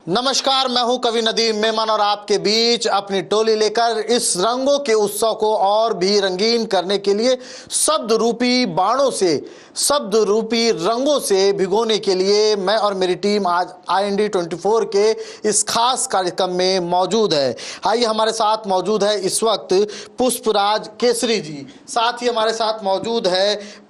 नमस्कार, मैं हूं कवि नदीम मेमन और आपके बीच अपनी टोली लेकर इस रंगों के उत्सव को और भी रंगीन करने के लिए शब्द रूपी बाणों से, शब्द रूपी रंगों से भिगोने के लिए मैं और मेरी टीम आज IND 24 के इस खास कार्यक्रम में मौजूद है। आइए, हमारे साथ मौजूद है इस वक्त पुष्पराज केसरी जी, साथ ही हमारे साथ मौजूद है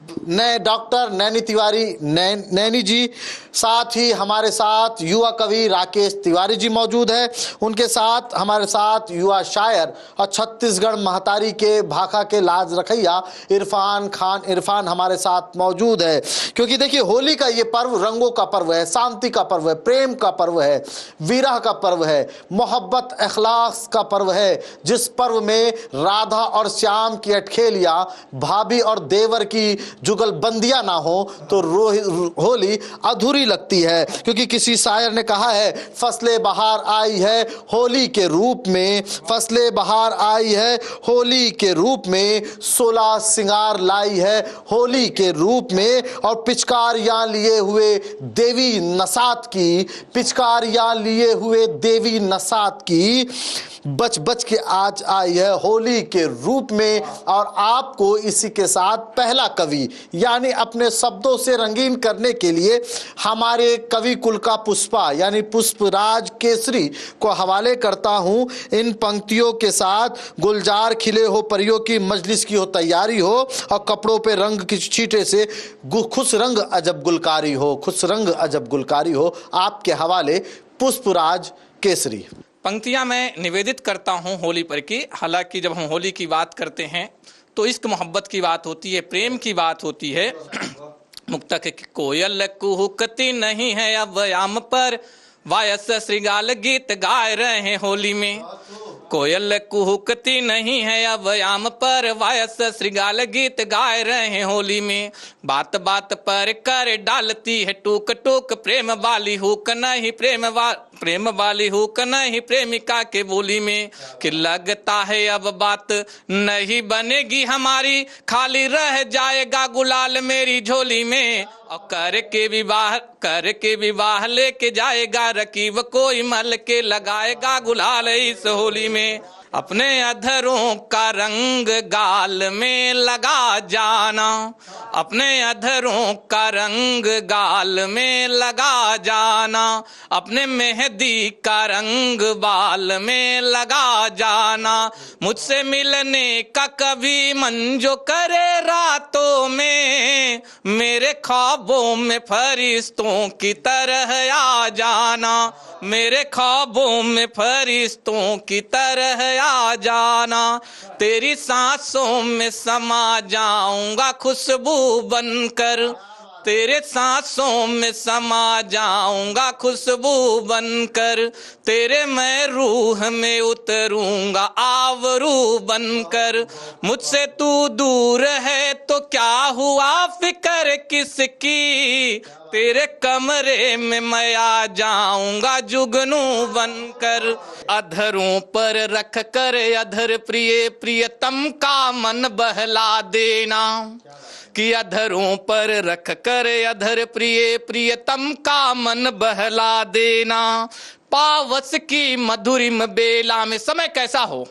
डॉक्टर नैनी तिवारी नैनी जी, साथ ही हमारे साथ युवा कवि राकेश तिवारी जी मौजूद है। उनके साथ हमारे साथ युवा शायर और छत्तीसगढ़ महतारी के भाखा के लाज रखैया इरफान हमारे साथ मौजूद है। क्योंकि देखिए, होली का ये पर्व रंगों का पर्व है, शांति का पर्व है, प्रेम का पर्व है, विरह का पर्व है, मोहब्बत अखलाक का पर्व है, जिस पर्व में राधा और श्याम की अटखेलियां, भाभी और देवर की जुगलबंदियां ना हो तो होली अधूरी लगती है। क्योंकि किसी शायर ने कहा है, फसलें बहार आई है होली के रूप में, फसलें बहार आई है होली के रूप में, 16 सिंगार लाई है होली के रूप में, और पिचकारियां लिए हुए देवी नसात की, पिचकारियां लिए हुए देवी नसात की बच बच के आज आई है होली के रूप में। और आपको इसी के साथ पहला कवि यानी अपने शब्दों से रंगीन करने के लिए हमारे कवि कुल का पुष्पा यानी पुष्पराज केसरी को हवाले करता हूं। इन पंक्तियों के साथ गुलजार खिले हो परियों की मजलिस की हो तैयारी हो, और कपड़ों पे रंग की छींटे से खुश रंग अजब गुलकारी हो, खुश रंग अजब गुलकारी हो। आपके हवाले पुष्पराज केसरी। पंक्तियां मैं निवेदित करता हूं होली पर की। हालांकि जब हम होली की बात करते हैं तो इश्क मोहब्बत की बात होती है, प्रेम की बात होती है। मुक्तक की कोयल कुहुकती नहीं है अब याम पर, वायस श्रृंगाल गीत गाए रहे हैं होली में। कोयल कुहुकती नहीं है अब याम पर, वायस श्रृंगाल गीत गाए रहे हैं होली में। बात बात पर कर डालती है टूक टूक, प्रेम वाली हुक नहीं प्रेम वाली हुक नहीं प्रेमिका के बोली में। कि लगता है अब बात नहीं बनेगी हमारी, खाली रह जाएगा गुलाल मेरी झोली में। और करके विवाह लेके जाएगा रकीब, कोई मल के लगाएगा गुलाल इस होली में। अपने अधरों का रंग गाल में लगा जाना, अपने अधरों का रंग गाल में लगा जाना, अपने मेहंदी का रंग बाल में लगा जाना। मुझसे मिलने का कभी मन जो करे रातों में, मेरे ख्वाबों में फरिश्तों की तरह आ जाना, मेरे ख्वाबों में फरिश्तों की तरह आ जाना। तेरी सांसों में समा जाऊंगा खुशबू बनकर, तेरे सांसों में समा जाऊंगा खुशबू बनकर, तेरे मैं रूह में उतरूंगा आवरू बनकर। मुझसे तू दूर है तो क्या हुआ फिक्र किसकी, तेरे कमरे में मैं आ जाऊंगा जुगनू बनकर। अधरों पर रख कर अधर प्रिय प्रियतम का मन बहला देना, कि अधरों पर रख कर अधर प्रिय प्रियतम का मन बहला देना। पावस की मधुरिम बेला में, समय कैसा हो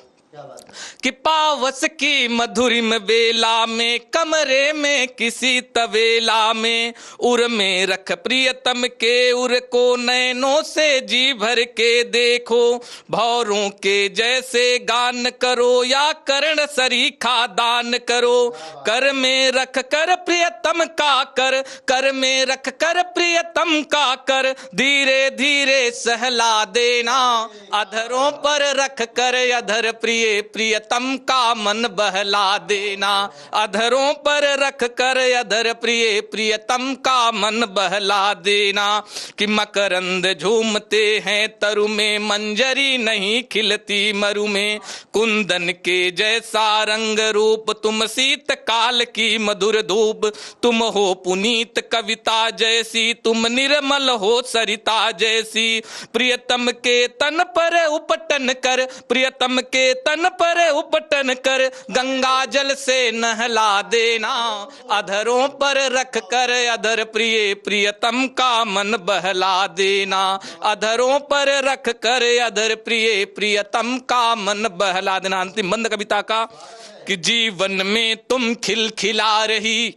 कि पावस की मधुरिम बेला में, कमरे में किसी तवेला में, उर में रख प्रियतम के उर को नैनों से जी भर के देखो। भौरों के जैसे गान करो या कर्ण सरीखा दान करो। कर में रख कर प्रियतम का कर में रख कर प्रियतम का कर, धीरे धीरे सहला देना। अधरों पर रख कर अधर प्रियतम का मन बहला देना, अधरों पर रख कर अधर प्रियतम का मन बहला देना। कि मकरंद झूमते हैं तरु में, मंजरी नहीं खिलती मरु में। कुंदन के जैसा रंग रूप तुम शीत काल की मधुर धूप, तुम हो पुनीत कविता जैसी, तुम निर्मल हो सरिता जैसी। प्रियतम के तन पर उपटन कर, प्रियतम के तन तन पर उपटन कर गंगा जल से नहला देना, अधरों पर रख कर अधर प्रिय प्रियतम का मन बहला देना, अधरों पर रख कर अधर प्रिय प्रियतम का मन बहला देना। अंतिम बंद कविता का कि जीवन में तुम खिलखिला रही,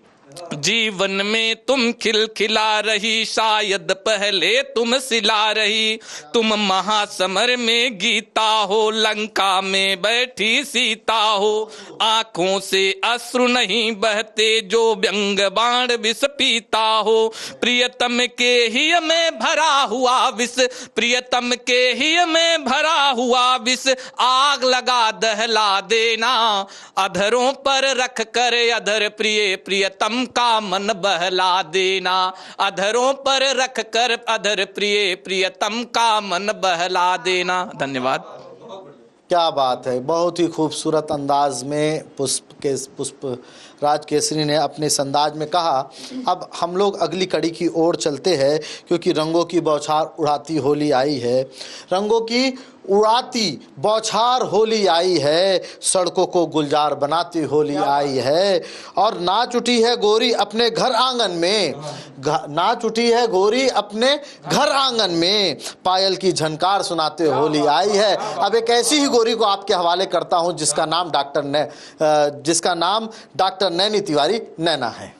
जीवन में तुम खिलखिला रही, शायद पहले तुम सिला रही, तुम महासमर में गीता हो, लंका में बैठी सीता हो, आंखों से अश्रु नहीं बहते जो व्यंग बाण विष पीता हो, प्रियतम के ही में भरा हुआ विष, प्रियतम के ही में भरा हुआ विष, आग लगा दहला देना, अधरों पर रख कर अधर प्रिय प्रियतम का मन बहला देना, अधरों पर रख कर अधर प्रिय प्रियतम का मन बहला देना। धन्यवाद। क्या बात है, बहुत ही खूबसूरत अंदाज में पुष्प राज केसरी ने अपने इस अंदाज में कहा। अब हम लोग अगली कड़ी की ओर चलते हैं, क्योंकि रंगों की बौछार उड़ाती होली आई है, रंगों की उड़ाती बौछार होली आई है, सड़कों को गुलजार बनाती होली आई है, और नाच उठी है गोरी अपने घर आंगन में, नाच उठी है गोरी अपने घर आंगन में, पायल की झनकार सुनाते होली आई है। अब एक ऐसी ही गोरी को आपके हवाले करता हूं जिसका नाम डॉक्टर नैनी तिवारी नैना है।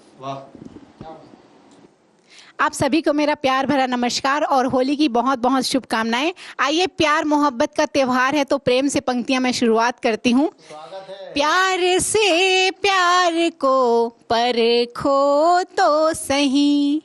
आप सभी को मेरा प्यार भरा नमस्कार और होली की बहुत बहुत शुभकामनाएं। आइए, प्यार मोहब्बत का त्योहार है तो प्रेम से पंक्तियां मैं शुरुआत करती हूँ। प्यार से प्यार को परखो तो सही,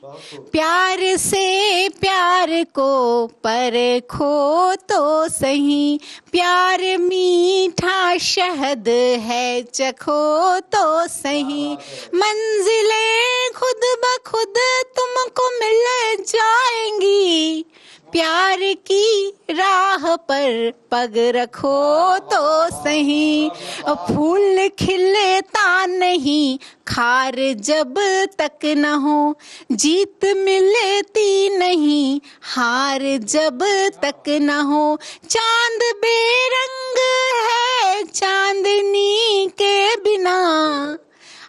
प्यार से प्यार को परखो तो सही, प्यार मीठा शहद है चखो तो सही, मंजिलें खुद ब खुद तुमको मिल जाएंगी, प्यार की राह पर पग रखो तो सही, फूल खिलता नहीं खार जब तक न हो, जीत मिलती नहीं हार जब तक न हो, चांद बेरंग है चांदनी के बिना,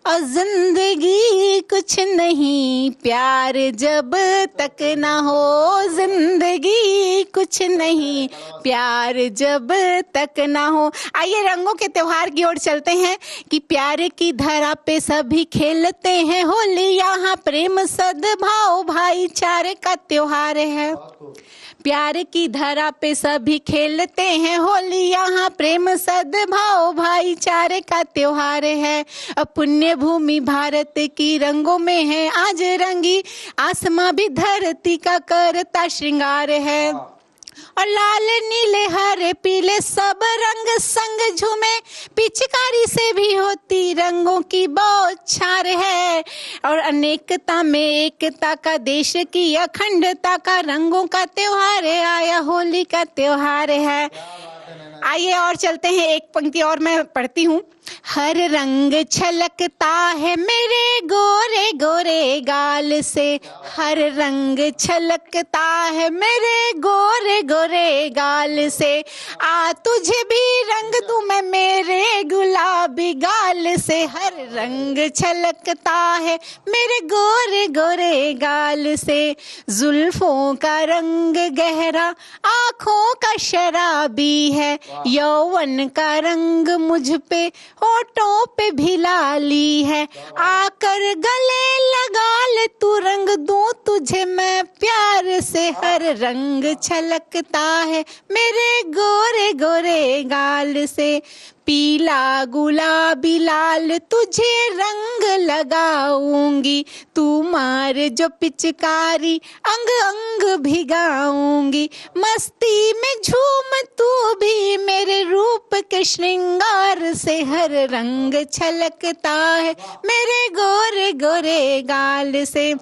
और जिंदगी कुछ नहीं प्यार जब तक ना हो, जिंदगी कुछ नहीं प्यार जब तक ना हो। आइए रंगों के त्योहार की ओर चलते हैं कि प्यार की धरा पे सभी खेलते हैं होली, यहाँ प्रेम सद्भाव भाईचारे का त्योहार है। प्यार की धरा पे सभी खेलते हैं होली, यहाँ प्रेम सद्भाव भाईचारे का त्योहार है। पुण्य भूमि भारत की रंगों में है आज रंगी, आसमां भी धरती का करता श्रृंगार है, और लाल नीले हरे पीले सब रंग संग झूमे, पिचकारी से भी होती रंगों की बौछार है, और अनेकता में एकता का देश की अखंडता का रंगों का त्योहार है, आया होली का त्योहार है। आइए और चलते हैं, एक पंक्ति और मैं पढ़ती हूँ। हर रंग छलकता है मेरे गोरे गोरे गाल से, हर रंग छलकता है मेरे गोरे गोरे गाल से, आ तुझे भी रंग दूं मैं मेरे गुलाबी गाल से, हर रंग छलकता है मेरे गोरे गोरे गाल से, जुल्फों का रंग गहरा आँखों का शराबी है, यौवन का रंग मुझ पे होठों पे भी लाली है, आकर गले लगा ले तू रंग दूं तुझे मैं प्यार से, हर रंग छलकता है मेरे गोरे गोरे गाल से, पीला गुलाबी लाल तुझे रंग लगाऊंगी, तू मार जो पिचकारी अंग अंग भिगाऊंगी, मस्ती में झूम तू भी मेरे रूप के श्रृंगार से, हर रंग छलकता है मेरे गोरे गोरे गाल से,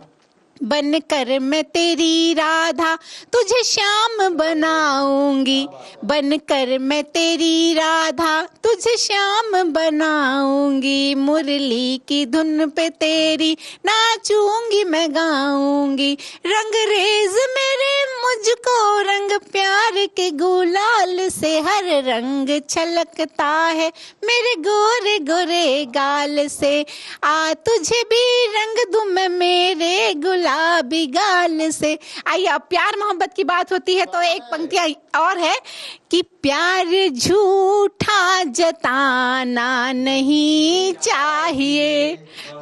बनकर मैं तेरी राधा तुझे श्याम बनाऊंगी, बनकर मैं तेरी राधा तुझे श्याम बनाऊंगी, मुरली की धुन पे तेरी नाचूंगी मैं गाऊंगी, रंगरेज मेरे मुझको रंग प्यार के गुलाल से हर रंग छलकता है मेरे गोरे गोरे गाल से। आ तुझे भी रंग दूं मैं मेरे गुलाबी गाल से। आइए, अब प्यार मोहब्बत की बात होती है तो एक पंक्ति और है कि प्यार झूठा जताना नहीं चाहिए,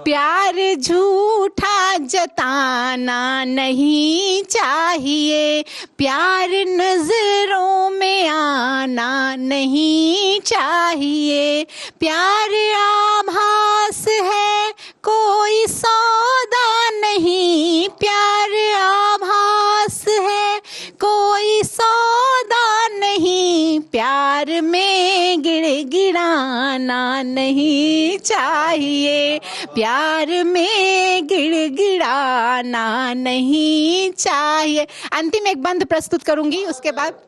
प्यार झूठा जताना नहीं चाहिए, प्यार नजरों में आना नहीं चाहिए, प्यार आभास है कोई सौदा नहीं, प्यार आभास है कोई सौदा नहीं, प्यार में गिड़गिड़ाना नहीं चाहिए, प्यार में गिड़गिड़ाना नहीं चाहिए। अंतिम एक बंद प्रस्तुत करूंगी, उसके बाद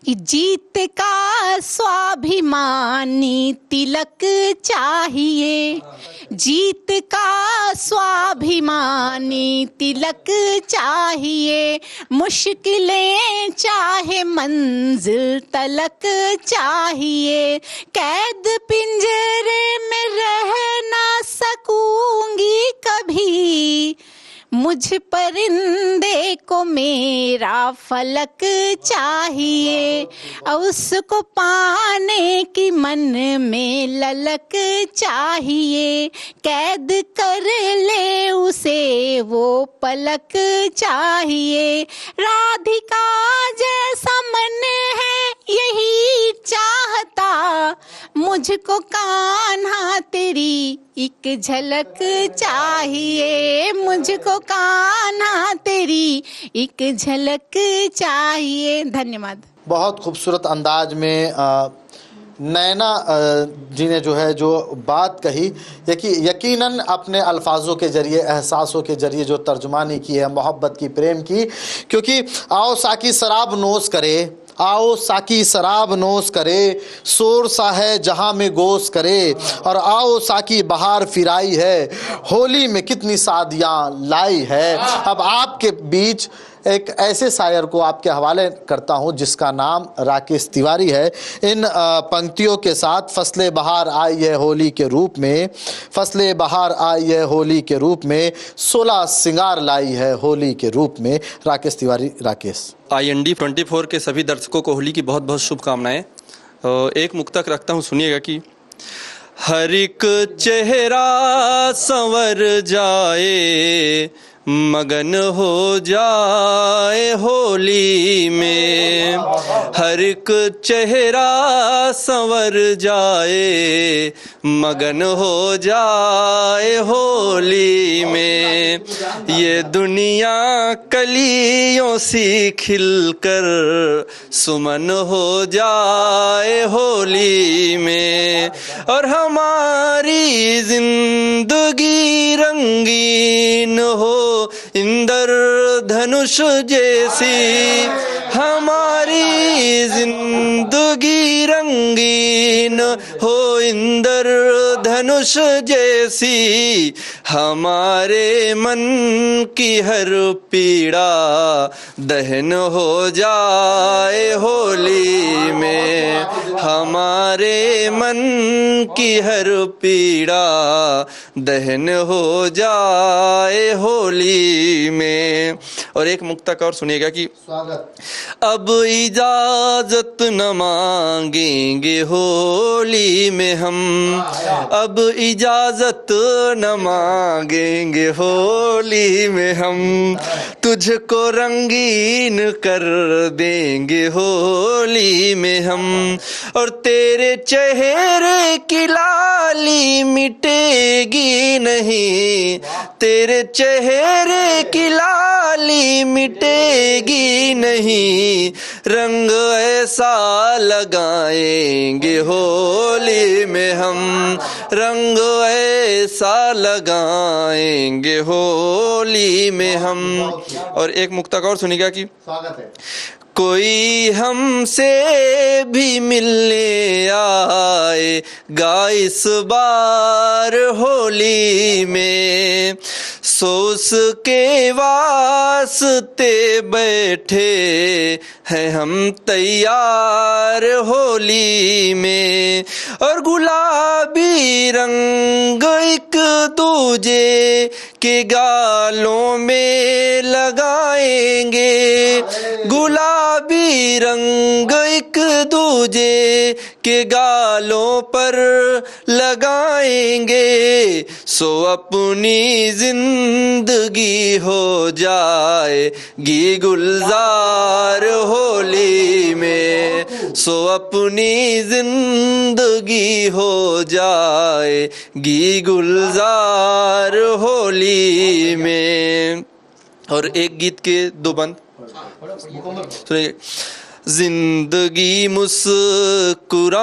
कि जीत का स्वाभिमानी तिलक चाहिए, जीत का स्वाभिमानी तिलक चाहिए, मुश्किलें चाहे मंजिल तलक चाहिए, कैद पिंजरे में रह ना सकूंगी कभी, मुझ परिंदे को मेरा फलक चाहिए, उसको पाने की मन में ललक चाहिए, कैद कर ले उसे वो पलक चाहिए, राधिका जैसा मन है यही चाहता, मुझको कान्हा तेरी एक झलक चाहिए, मुझको कान्हा तेरी एक झलक चाहिए। धन्यवाद। बहुत खूबसूरत अंदाज में नैना जी ने जो बात कही, यकीनन अपने अल्फाजों के ज़रिए, एहसासों के ज़रिए जो तर्जुमानी की है मोहब्बत की, प्रेम की, क्योंकि आओ साकी शराब नोश करे, आओ साकी शराब नोश करे, शोर सा है जहां में गोश करे, और आओ साकी बहार फिराई है, होली में कितनी शादियां लाई है। अब आपके बीच एक ऐसे शायर को आपके हवाले करता हूं जिसका नाम राकेश तिवारी है। इन पंक्तियों के साथ फसले बहार आई है होली के रूप में, फसले बहार आई है होली के रूप में, 16 सिंगार लाई है होली के रूप में। राकेश तिवारी। राकेश। IND 24 के सभी दर्शकों को होली की बहुत बहुत शुभकामनाएं। एक मुक्तक रखता हूँ, सुनिएगा कि हर एक चेहरा संवर जाए, मगन हो जाए होली में, हर एक चेहरा संवर जाए, मगन हो जाए होली में, ये दुनिया कलियों सी खिलकर सुमन हो जाए होली में, और हमारी जिंदगी रंगीन हो इंद्रधनुष जैसी, हमारी जिंदगी रंगीन हो इंद्रधनुष जैसी, हमारे मन की हर पीड़ा दहन हो जाए होली में, हमारे मन की हर पीड़ा दहन हो जाए होली में। और एक मुक्तक और सुनिएगा कि अब इजाजत न मांगेंगे होली में हम, अब इजाजत न मांगेंगे होली में हम, तुझको रंगीन कर देंगे होली में हम, और तेरे चेहरे की लाली मिटेगी नहीं, तेरे चेहरे की लाली मिटेगी नहीं, रंग ऐसा लगाएंगे होली में हम, रंग ऐसा लगाएंगे होली में हम। और एक मुक्तक और सुनिएगा कि कोई हमसे भी मिलने आएगा इस बार होली में, सोस के वास्ते बैठे हैं हम तैयार होली में। और गुलाबी रंग एक दूजे के गालों में लगाएंगे, गुलाबी रंग एक दूजे के गालों पर लगाएंगे, सो अपनी जिंदगी हो जाएगी गुलजार होली में, सो अपनी जिंदगी हो जाएगी गुलजार होली में। और एक गीत के दो बंद सुनिए। जिंदगी मुस्कुराने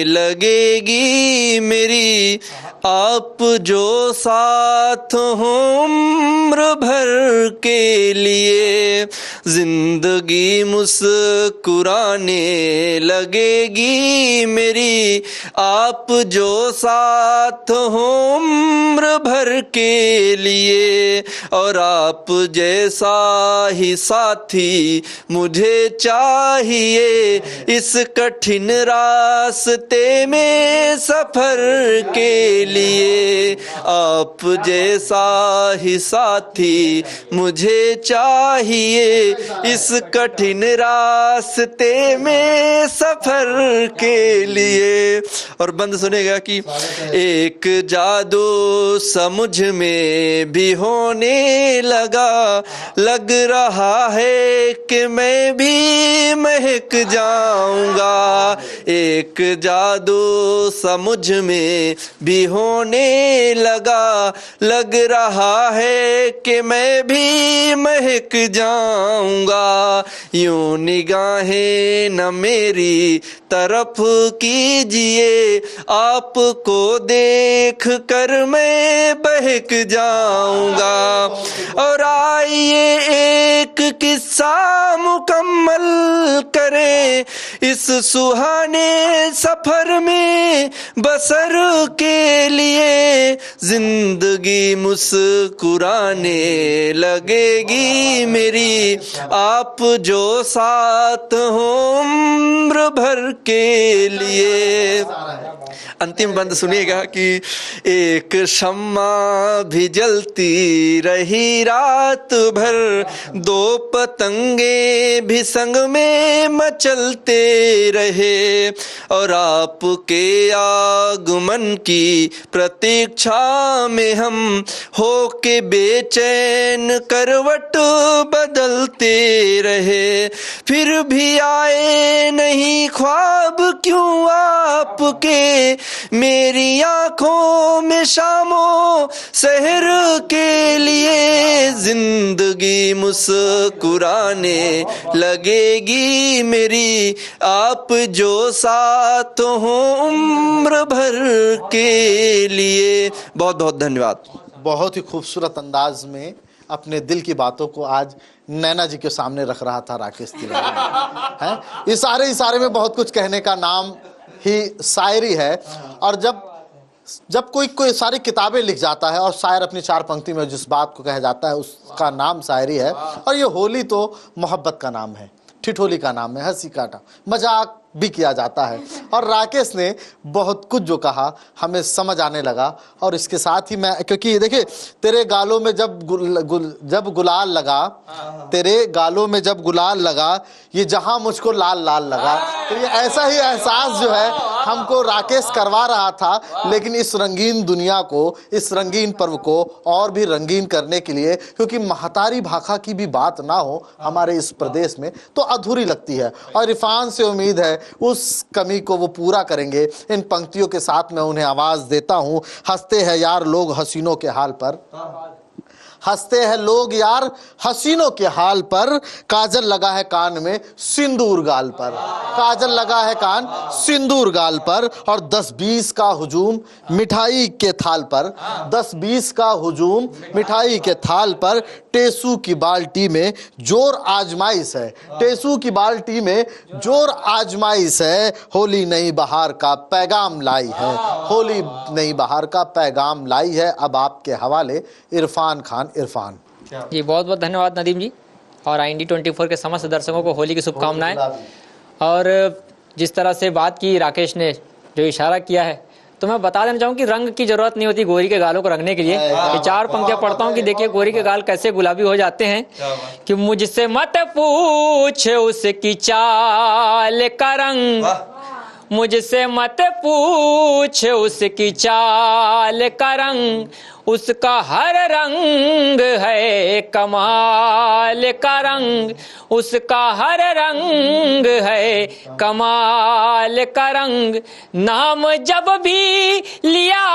लगेगी मेरी, आप जो साथ हो उम्र भर के लिए, जिंदगी मुस्कुराने लगेगी मेरी, आप जो साथ हो उम्र भर के लिए। और आप जैसा ही साथी मुझे चाहिए इस कठिन रास्ते में सफर के लिए, आप जैसा ही साथी मुझे चाहिए इस कठिन रास्ते में सफर के लिए। और बंद सुनेगा कि एक जादू सा मुझ में भी होने लगा, लग रहा है कि मैं भी महक जाऊंगा, एक जादू सा मुझ में भी होने लगा, लग रहा है कि मैं भी महक जाऊंगा। यूं निगाहें न मेरी तरफ कीजिए, आपको देख कर मैं बहक जाऊंगा। और आइए एक किस्सा मुकम्मल करें इस सुहाने सफर में बसर के लिए, जिंदगी मुस्कुराने लगेगी मेरी, आप जो साथ हो उम्र भर के लिए। अंतिम बंद सुनिएगा कि एक शम्मा भी जलती रही रात भर, दो पतंगे भी संग में मचलते रहे, और आपके आगमन की प्रतीक्षा में हम होके बेचैन करवट बदलते रहे। फिर भी आए नहीं ख्वाब क्यों आपके, मेरी आंखों में शामों सहर के लिए, जिंदगी मुस्कुराने लगेगी मेरी, आप जो साथ हो उम्र भर के लिए। बहुत बहुत धन्यवाद। बहुत ही खूबसूरत अंदाज में अपने दिल की बातों को आज नैना जी के सामने रख रहा था राकेश तिवारी है। इशारे में बहुत कुछ कहने का नाम ही शायरी है। और जब कोई सारी किताबें लिख जाता है और शायर अपनी चार पंक्ति में जिस बात को कह जाता है उसका नाम शायरी है। और ये होली तो मोहब्बत का नाम है, ठिठोली का नाम है, हंसी का नाम, मजाक भी किया जाता है। और राकेश ने बहुत कुछ जो कहा हमें समझ आने लगा। और इसके साथ ही मैं, क्योंकि देखिए तेरे गालों में जब गुलाल लगा, तेरे गालों में जब गुलाल लगा, ये जहां मुझको लाल लाल लगा। तो ये ऐसा ही एहसास जो है हमको राकेश करवा रहा था। लेकिन इस रंगीन दुनिया को, इस रंगीन पर्व को और भी रंगीन करने के लिए, क्योंकि महतारी भाखा की भी बात ना हो हमारे इस प्रदेश में तो अधूरी लगती है। और इरफान से उम्मीद है उस कमी को वो पूरा करेंगे। इन पंक्तियों के साथ मैं उन्हें आवाज देता हूं। हंसते हैं यार लोग हसीनों के हाल पर, हंसते हैं लोग यार हसीनों के हाल पर, काजल लगा है कान में सिंदूर गाल पर, काजल लगा है कान सिंदूर गाल पर। और 10-20 का हुजूम मिठाई के थाल पर, 10-20 का हुजूम मिठाई के थाल पर। टेसू की बाल्टी में जोर आजमाइश है, टेसू की बाल्टी में जोर आजमाइश है। होली नई बहार का पैगाम लाई है, होली नई बहार का पैगाम लाई है। अब आपके हवाले इरफान खान। इरफान जी, बहुत बहुत धन्यवाद नदीम जी, और IND 24 के समस्त दर्शकों को होली की शुभकामनाएं। और जिस तरह से बात की राकेश ने, जो इशारा किया है, तो मैं बता देना चाहूँ कि रंग की जरूरत नहीं होती गोरी के गालों को रंगने के लिए। ये 4 पंक्तियां पढ़ता हूँ कि देखिए गोरी के गाल कैसे गुलाबी हो जाते हैं। कि मुझसे मत पूछ उसकी चाल का रंग, मुझसे मत पूछ उसकी चाल का रंग, उसका हर रंग है कमाल का रंग, उसका हर रंग है कमाल का रंग। नाम जब भी लिया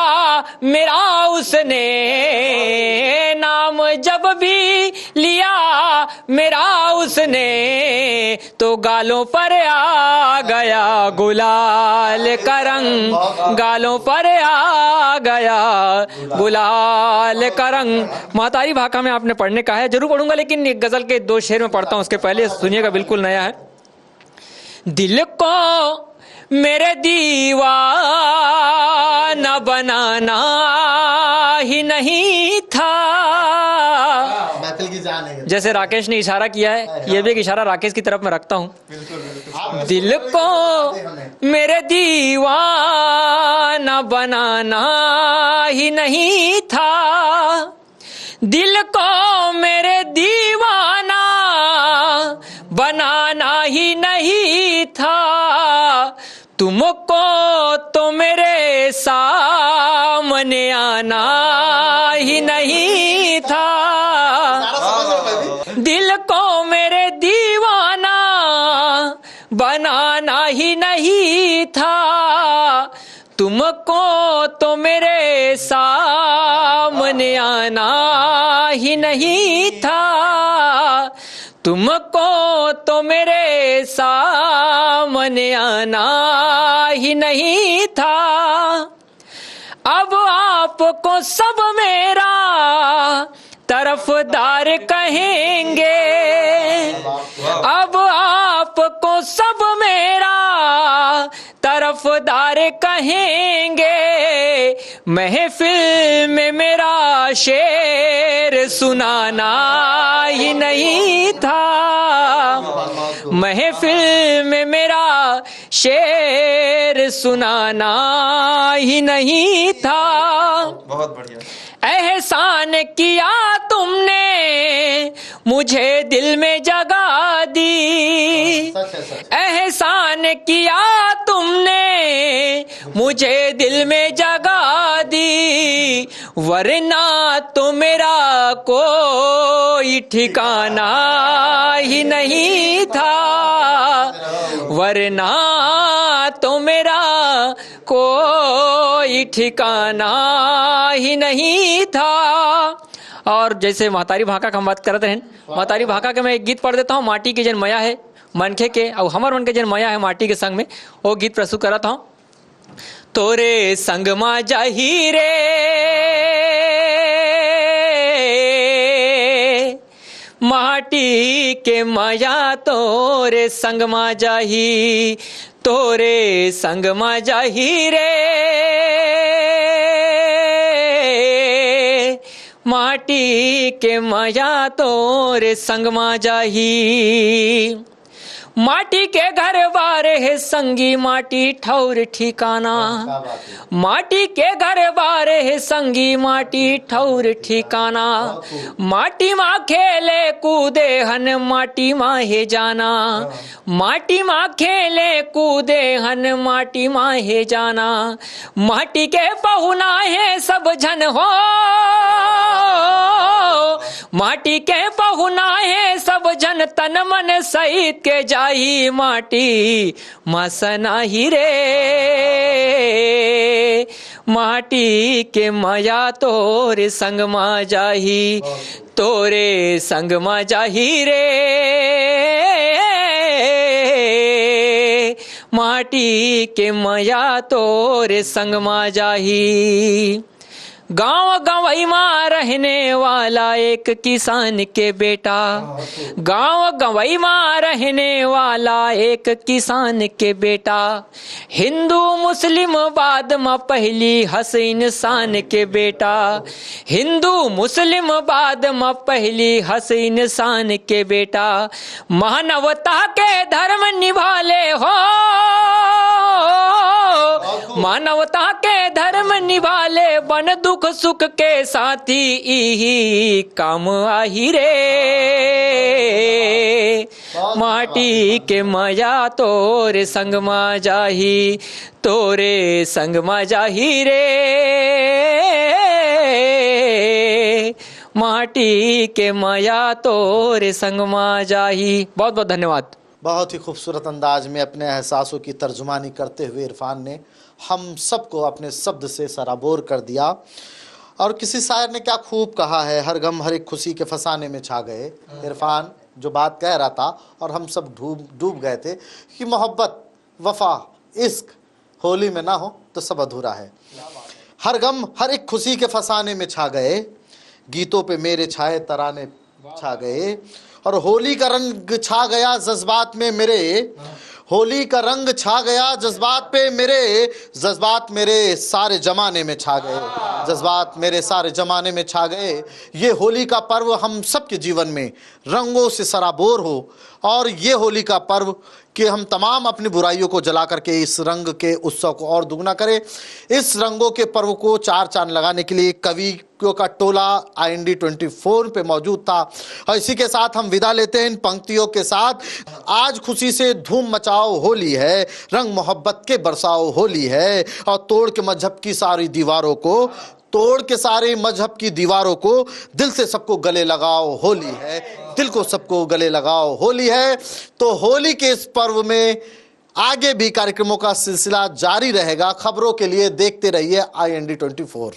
मेरा उसने, नाम जब भी लिया मेरा उसने, तो गालों पर आ गया गुलाल का रंग, गालों पर आ गया गुलाल का रंग। महतारी भाका में आपने पढ़ने का है, जरूर पढ़ूंगा, लेकिन एक गजल के 2 शेर में पढ़ता हूं, उसके पहले सुनिएगा, बिल्कुल नया है। दिल को मेरे दीवाना बनाना ही नहीं था, महफिल की जान है। जैसे राकेश ने इशारा किया है, ये भी एक इशारा राकेश की तरफ मैं रखता हूं। दिल को मेरे दीवाना बनाना ही नहीं था, दिल को मेरे दीवाना बनाना ही नहीं था, तुमको तो मेरे सामने आना ही नहीं था, दिल को मेरे दीवाना बनाना ही नहीं था, तुमको तो मेरे सामने आना ही नहीं था, तुमको तो मेरे सामने आना ही नहीं था। अब आपको सब मेरा तरफदार कहेंगे, अब आपको सब मेरा तरफदार कहेंगे, महफिल में मेरा शेर सुनाना ही नहीं था, महफिल में मेरा शेर सुनाना ही नहीं था। बहुत बढ़िया। एहसान किया तुमने मुझे दिल में जगा दी, एहसान किया तुमने मुझे दिल में जगा दी, वरना तो मेरा कोई ठिकाना ही नहीं था, वरना तो मेरा कोई ठिकाना ही नहीं था। और जैसे महतारी भाका का हम बात करते हैं, महतारी भाका के मैं एक गीत पढ़ देता हूँ, माटी के जन मया है मनखे के, और हमर मन के जन मया है माटी के संग में, वो गीत प्रस्तुत करता हूँ। तोरे संग मा जाही रे माटी के माया, तोरे संग मा जाही, तोरे संग मा जाही रे माटी के माया, तोरे संग मा जाही। माटी के घर बारे है संगी माटी ठौर ठिकाना, माटी के घर बारे है संगी माटी ठौर ठिकाना, माटी माँ खेले कूदे हन माटी माँ हे जाना, माटी माँ खेले कूदे हन माटी माँ हे जाना, माटी के पहुना है सब जन हो, माटी के पहुना है सब जन तन मन सहित के जा जाही माटी मसनाही रे, माटी के माया तोरे संग मा जाही, तोरे संग मा जाही रे, माटी के माया तोरे संग मा जाही। गांव गंवई में रहने वाला एक किसान के बेटा, गांव गंवई में रहने वाला एक किसान के बेटा, हिंदू मुस्लिम बाद में पहली हस इंसान के बेटा, हिंदू मुस्लिम बाद में पहली हस इंसान के बेटा, मानवता के धर्म निभाले हो, मानवता के धर्म निभाले, बन दुख सुख के साथी इही काम आही रे, माटी के माया तोरे संग मा जाही, तोरे संग मा जाही रे, माटी के माया तोरे संग मा जाही। बहुत बहुत धन्यवाद। बहुत ही खूबसूरत अंदाज में अपने एहसासों की तर्जुमानी करते हुए इरफान ने हम सबको अपने शब्द से सराबोर कर दिया। और किसी शायर ने क्या खूब कहा है, हर गम हर एक खुशी के फसाने में छा गए। इरफान जो बात कह रहा था और हम सब डूब गए थे कि मोहब्बत, वफा, इश्क होली में ना हो तो सब अधूरा है। हर गम हर एक खुशी के फसाने में छा गए, गीतों पे मेरे छाए तराने छा गए, और होली का रंग छा गया जज्बात में मेरे, होली का रंग छा गया जज्बात पे मेरे, जज्बात मेरे सारे जमाने में छा गए, जज्बात मेरे सारे जमाने में छा गए। ये होली का पर्व हम सबके जीवन में रंगों से सराबोर हो, और ये होली का पर्व कि हम तमाम अपनी बुराइयों को जला करके इस रंग के उत्सव को और दुगना करें। इस रंगों के पर्व को चार चांद लगाने के लिए कवियों का टोला IND 24 पे मौजूद था। और इसी के साथ हम विदा लेते हैं इन पंक्तियों के साथ। आज खुशी से धूम मचाओ होली है, रंग मोहब्बत के बरसाओ होली है, और तोड़ के मजहब की सारी दीवारों को, तोड़ के सारे मजहब की दीवारों को दिल से सबको गले लगाओ होली है, दिल को सबको गले लगाओ होली है। तो होली के इस पर्व में आगे भी कार्यक्रमों का सिलसिला जारी रहेगा। खबरों के लिए देखते रहिए IND 24।